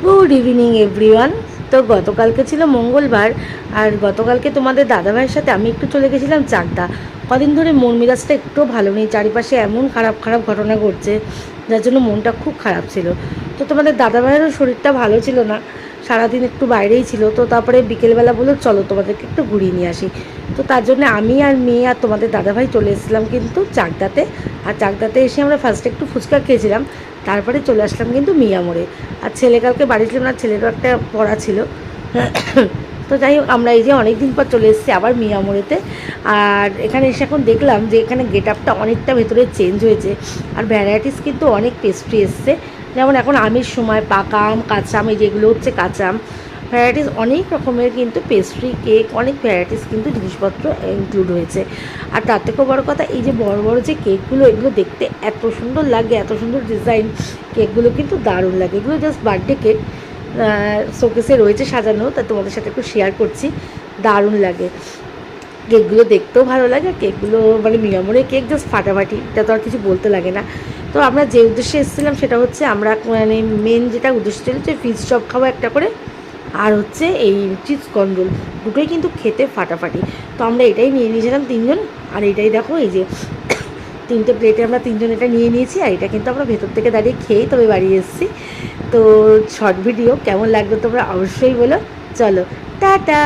Good evening everyone. তো গতকালকে ছিল মঙ্গলবার, আর গতকালকে তোমাদের দাদাভাইয়ের সাথে আমি একটু চলে গেছিলাম চাকদা। কদিন ধরে মন মেজাজটা একটু ভালো নেই, চারিপাশে এমন খারাপ খারাপ ঘটনা ঘটছে যার জন্য মনটা খুব খারাপ ছিল। তো তোমাদের দাদাভাইয়েরও শরীরটা ভালো ছিল না, সারাদিন একটু বাইরেই ছিল। তো তারপরে বিকেলবেলা বললো চলো তোমাদেরকে একটু ঘুরিয়ে নিয়ে আসি। তো তার জন্য আমি আর মেয়ে আর তোমাদের দাদাভাই চলে এসেছিলাম কিন্তু চাকদাতে। আর চাকদাতে এসে আমরা ফার্স্টে একটু ফুচকা খেয়েছিলাম, তারপরে চলে আসলাম কিন্তু মিয়া মোড়ে। আর ছেলে কালকে বাড়ি ছিল না, ছেলেরও একটা পড়া ছিল। তো যাই হোক, আমরা এই যে অনেক দিন পর চলে এসেছি আবার মিয়া মোড়েতে। আর এখানে এসে এখন দেখলাম যে এখানে গেট আপটা অনেকটা ভেতরে চেঞ্জ হয়েছে, আর ভ্যারাইটিস কিন্তু অনেক পেস্ট্রি এসছে। যেমন এখন আমের সময় পাকা আম, কাঁচা আম, এই যেগুলো হচ্ছে কাঁচা আম, ভ্যারাইটিস অনেক রকমের কিন্তু পেস্ট্রি, কেক, অনেক ভ্যারাইটিস কিন্তু জিনিসপত্র ইনক্লুড হয়েছে। আর তার থেকেও বড়ো কথা, এই যে বড় বড় যে কেকগুলো, এগুলো দেখতে এত সুন্দর লাগে, এত সুন্দর ডিজাইন, কেকগুলো কিন্তু দারুণ লাগে। এগুলো জাস্ট বার্থডে কেক, শোকেসে রয়েছে সাজানো, তা তোমাদের সাথে একটু শেয়ার করছি। দারুণ লাগে কেকগুলো, দেখতেও ভালো লাগে। কেকগুলো মানে মিয়ামোরের কেক জাস্ট ফাটাফাটি, এটা তো আর কিছু বলতে লাগে না। তো আমরা যে উদ্দেশ্যে এসেছিলাম সেটা হচ্ছে, আমরা মানে মেন যেটা উদ্দেশ্য ছিল যে ফিশ চপ খাবো একটা করে, আর হচ্ছে এই চিজ কন্ডল, দুটোই কিন্তু খেতে ফাটাফাটি। তো আমরা এটাই নিয়ে নিয়েছিলাম তিনজন। আর এটাই দেখো, এই যে তিনটে প্লেটে আমরা তিনজন এটা নিয়ে নিয়েছি। আর এটা কিন্তু আমরা ভেতর থেকে দাঁড়িয়ে খেয়েই তবে বাড়ি এসেছি। তো শর্ট ভিডিও কেমন লাগলো তোমরা অবশ্যই বলো। চলো, টাটা।